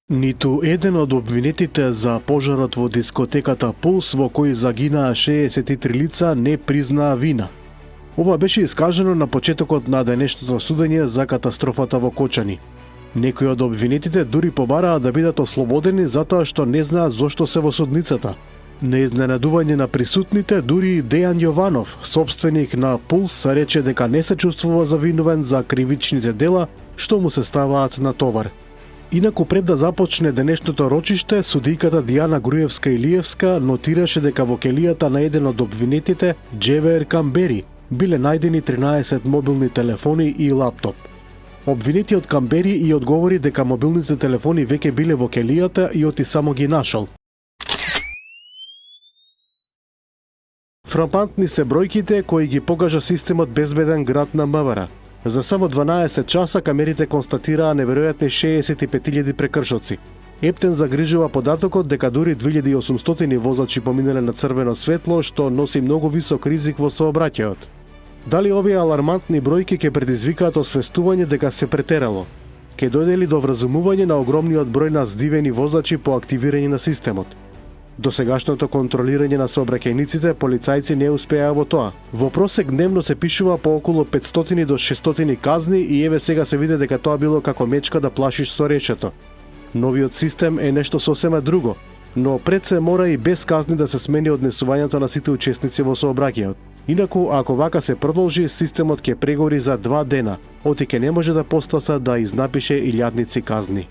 Ниту еден од обвинетите за пожарот во дискотеката Пулс, во кој загинаа 63 лица, не признаа вина. Ова беше искажено на почетокот на денешното судење за катастрофата во Кочани. Некои од обвинетите дури побараа да бидат ослободени затоа што не знаат зошто се во судницата. На изненадување на присутните, дури Дејан Јованов, собственик на Пулс, рече дека не се чувствува завинувен за кривичните дела што му се ставаат на товар. Инаку пред да започне денешното рочиште, судијката Дијана Груевска-Илиевска нотираше дека во келијата на еден од обвинетите, Джевер Камбери, биле најдени 13 мобилни телефони и лаптоп. Обвинетиот Камбери и одговори дека мобилните телефони веќе биле во келијата и оти само ги нашал. Фрапантни се бројките кои ги покажа системот Безбеден град на МВР. За само 12 часа камерите констатираа неверојатни 65.000 прекршоци. Ептен загрижува податокот дека дури 2800 возачи поминале на црвено светло, што носи многу висок ризик во сообраќајот. Дали овие алармантни бројки ќе предизвикаат освестување дека се претерало? Ќе дојде ли до вразумување на огромниот број на здивени возачи по активирање на системот? До сегашното контролирање на сообраќајниците, полицајци не успеа во тоа. Во просек дневно се пишува по околу 500 до 600 казни и еве сега се види дека тоа било како мечка да плашиш со речето. Новиот систем е нешто сосема друго, но пред се мора и без казни да се смени однесувањето на сите учесници во сообраќајот. Инаку, ако вака се продолжи, системот ќе прегори за 2 дена, оти ќе не може да постаса да изнапише илјадници казни.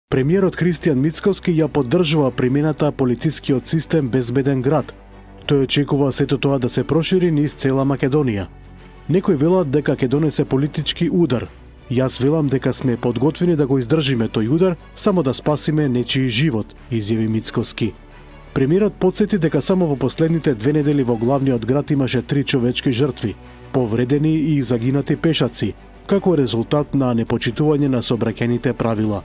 Премиерот Христијан Мицкоски ја поддржува примената полицискиот систем Безбеден град. Тој очекува сето тоа да се прошири низ цела Македонија. Некои велат дека ќе донесе политички удар. Јас велам дека сме подготвени да го издржиме тој удар, само да спасиме нечiji живот, изјави Мицкоски. Премиерот потсети дека само во последните 2 недели во главниот град имаше 3 човечки жртви, повредени и загинати пешаци, како резултат на непочитување на сообраќајните правила.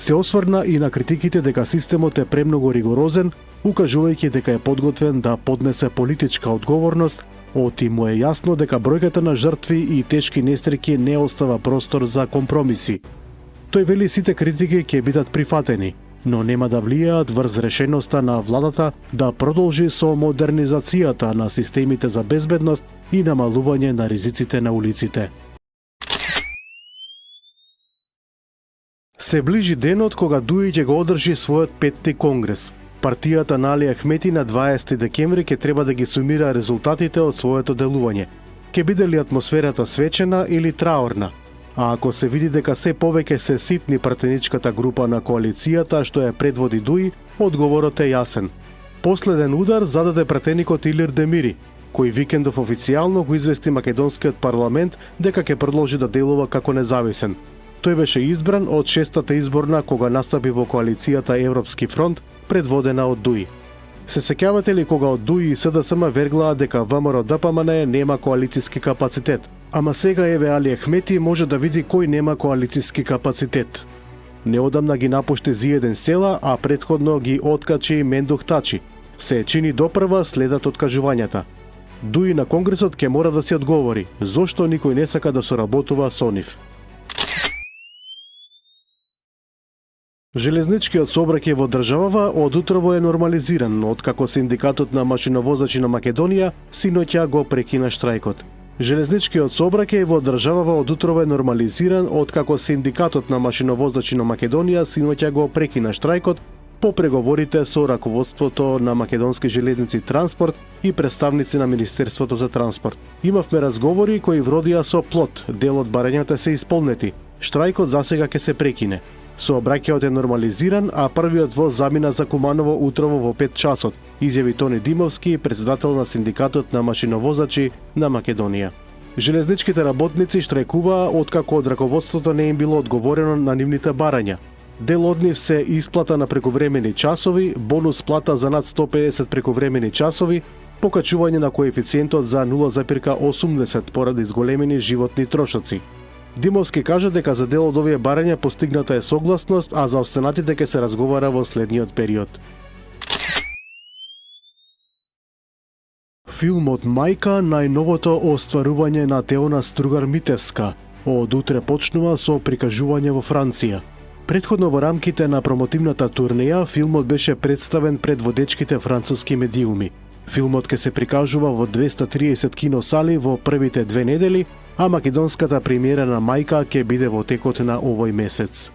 Се осврна и на критиките дека системот е премногу ригорозен, укажувајќи дека е подготвен да поднесе политичка одговорност, оти му е јасно дека бројката на жртви и тешки несреќи не остава простор за компромиси. Тој вели сите критики ќе бидат прифатени, но нема да влијаат врз решеноста на владата да продолжи со модернизацијата на системите за безбедност и намалување на ризиците на улиците. Се ближи денот кога ДУИ ќе го одржи својот 5-ти конгрес. Партијата на Али Ахмети на 20 декември ќе треба да ги сумира резултатите од своето делување. Ќе биде ли атмосферата свечена или траорна? А ако се види дека се повеќе се ситни пратеничката група на коалицијата што ја предводи ДУИ, одговорот е јасен. Последен удар зададе пратеникот Илир Демири, кој викендов официјално го извести македонскиот парламент дека ќе продолжи да делува како независен. Тој беше избран од 6-та изборна кога настапи во коалицијата Европски фронт, предводена од ДУИ. Се сеќавате ли кога од ДУИ и СДСМ верглаа дека ВМРО-ДПМН нема коалициски капацитет? Ама сега еве Али Ахмети може да види кој нема коалициски капацитет. Неодамна ги напушти Зиеден Села, а претходно ги откачи Мендух Тачи. Се чини допрва следат откажувањата. ДУИ на Конгресот ќе мора да се одговори зошто никој не сака да соработува со нив. Железничкиот сообраќај во државава од утрово е нормализиран, откако Синдикатот на машиновозачи на Македонија синоќа го прекина штрајкот. Железничкиот сообраќај во државава од утрово е нормализиран, откако Синдикатот на машиновозачи на Македонија синоќа го прекина штрајкот по преговорите со раководството на Македонски железници Транспорт и представници на Министерството за транспорт. Имавме разговори кои вродија со плод, дел од барањата се исполнети. Штрајкот засега ќе се прекине. Сообраќајот е нормализиран, а првиот воз замина за Куманово утрово во 5 часот, изјави Тони Димовски, председател на Синдикатот на машиновозачи на Македонија. Железничките работници штрајкуваа откако од раководството не им било одговорено на нивните барања. Дел од нив се исплата на прековремени часови, бонус плата за над 150 прековремени часови, покачување на коефициентот за 0,80 поради зголемени животни трошоци. Димовски кажа дека за дел од овие барања постигната е согласност, а за останатите ќе се разговара во следниот период. Филмот Мајка, најновото остварување на Теона Стругар Митевска, Од утре почнува со прикажување во Франција. Претходно во рамките на промотивната турнеја, филмот беше представен пред водечките француски медиуми. Филмот ќе се прикажува во 230 киносали во првите 2 недели, а македонската премиера на Мајка ќе биде во текот на овој месец.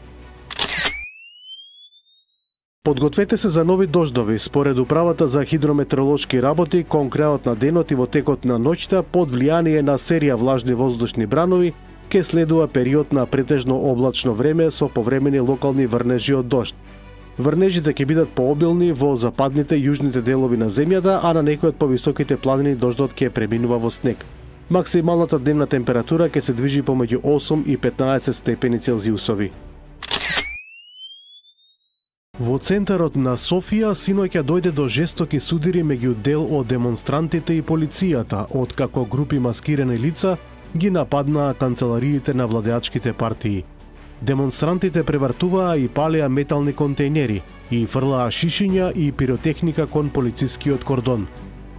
Подгответе се за нови дождови. Според Управата за хидрометеоролошки работи, кон крајот на денот и во текот на ноќта, под влијание на серија влажни воздушни бранови, ќе следува период на претежно облачно време со повремени локални врнежи од дожд. Врнежите ќе бидат пообилни во западните и јужните делови на земјата, а на некои од повисоките планини дождот ќе преминува во снег. Максималната дневна температура ќе се движи помеѓу 8 и 15 степени Целзиусови. Во центарот на Софија синоќа дојде до жестоки судири меѓу дел од демонстрантите и полицијата, откако групи маскирани лица ги нападнаа канцелариите на владеачките партии. Демонстрантите превртуваа и палеа метални контејнери и фрлаа шишиња и пиротехника кон полицискиот кордон.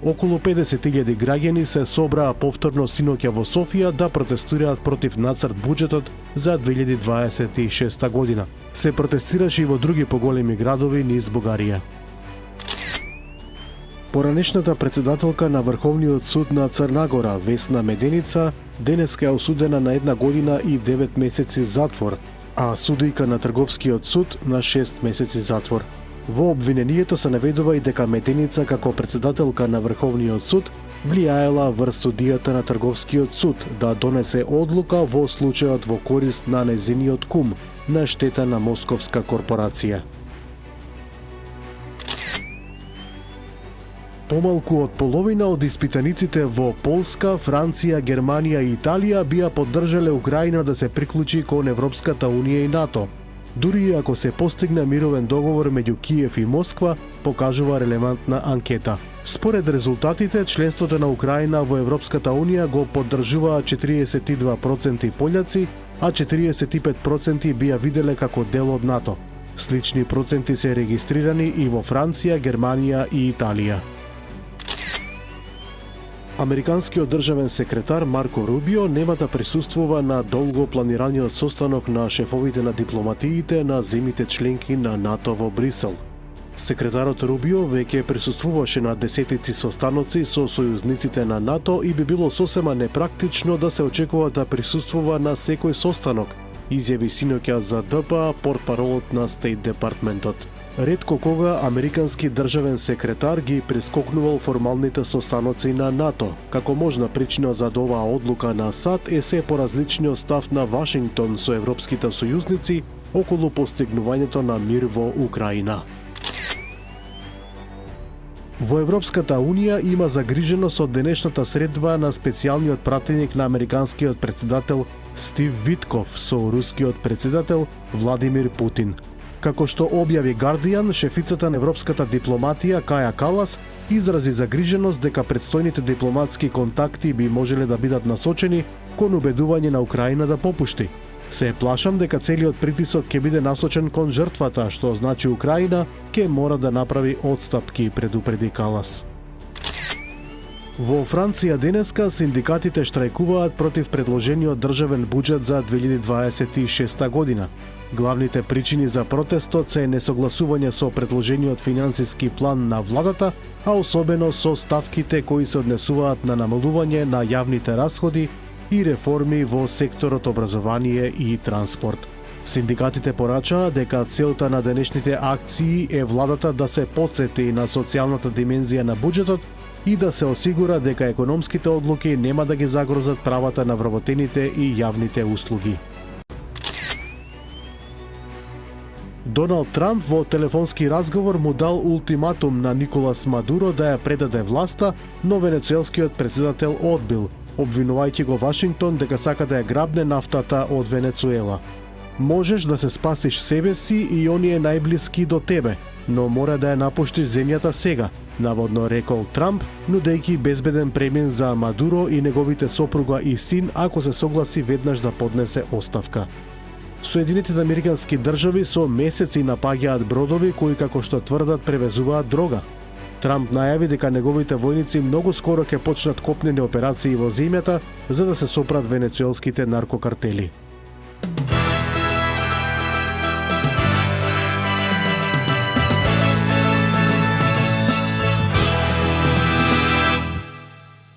Околу 50.000 граѓани се собраа повторно синоќа во Софија да протестираат против нацрт буџетот за 2026 година. Се протестираше и во други поголеми градови низ Бугарија. Поранешната председателка на Врховниот суд на Црна Гора, Весна Меденица, денеска е осудена на 1 година и 9 месеци затвор, а судијка на Трговскиот суд на 6 месеци затвор. Во обвинението се наведува и дека Меденица како председателка на Врховниот суд влијаела врз судијата на Трговскиот суд да донесе одлука во случајот во корист на нејзиниот кум на штета на московска корпорација. Помалку од половина од испитаниците во Полска, Франција, Германија и Италија бија поддржале Украина да се приклучи кон Европската унија и НАТО, дури ако се постигне мировен договор меѓу Киев и Москва, покажува релевантна анкета. Според резултатите, членството на Украина во Европската унија го поддржуваат 42% пољаци, а 45% бија виделе како дел од НАТО. Слични проценти се регистрирани и во Франција, Германија и Италија. Американскиот државен секретар Марко Рубио нема да присуствува на долго планираниот состанок на шефовите на дипломатиите на земјите членки на НАТО во Брисел. Секретарот Рубио веќе присуствуваше на десетици состаноци со сојузниците на НАТО и би било сосема непрактично да се очекува да присуствува на секој состанок, изјави синоќа за ДПА портпаролот на Стейт Департментот. Ретко кога американски државен секретар ги прескокнувал формалните состаноци на НАТО. Како можна причина за оваа одлука на САД е се поразличниот став на Вашингтон со европските сојузници околу постигнувањето на мир во Украина. Во Европската унија има загриженост од денешната средба на специјалниот пратеник на американскиот председател Стив Витков со рускиот председател Владимир Путин. Како што објави Guardian, шефицата на европската дипломатија Каја Калас изрази загриженост дека предстојните дипломатски контакти би можеле да бидат насочени кон убедување на Украина да попушти. Се плашам дека целиот притисок ќе биде насочен кон жртвата, што значи Украина ќе мора да направи отстапки, предупреди Калас. Во Франција денеска синдикатите штрајкуваат против предложениот државен буџет за 2026 година. Главните причини за протестот се несогласување со предложениот финансиски план на владата, а особено со ставките кои се однесуваат на намалување на јавните расходи и реформи во секторот образование и транспорт. Синдикатите порачаа дека целта на денешните акции е владата да се потсети на социјалната димензија на буџетот и да се осигура дека економските одлуки нема да ги загрозат правата на вработените и јавните услуги. Доналд Трамп во телефонски разговор му дал ултиматум на Николас Мадуро да ја предаде власта, но венецуелскиот председател одбил, обвинувајќи го Вашингтон дека сака да ја грабне нафтата од Венецуела. Можеш да се спасиш себе си и оние најблиски до тебе, но мора да ја напуштиш земјата сега, наводно рекол Трамп, нудејќи безбеден премин за Мадуро и неговите сопруга и син ако се согласи веднаш да поднесе оставка. Соединетите американски држави со месеци напаѓаат бродови кои, како што тврдат, превезуваат дрога. Трамп најави дека неговите војници многу скоро ќе почнат копнени операции во земјата за да се сопрат венецуелските наркокартели.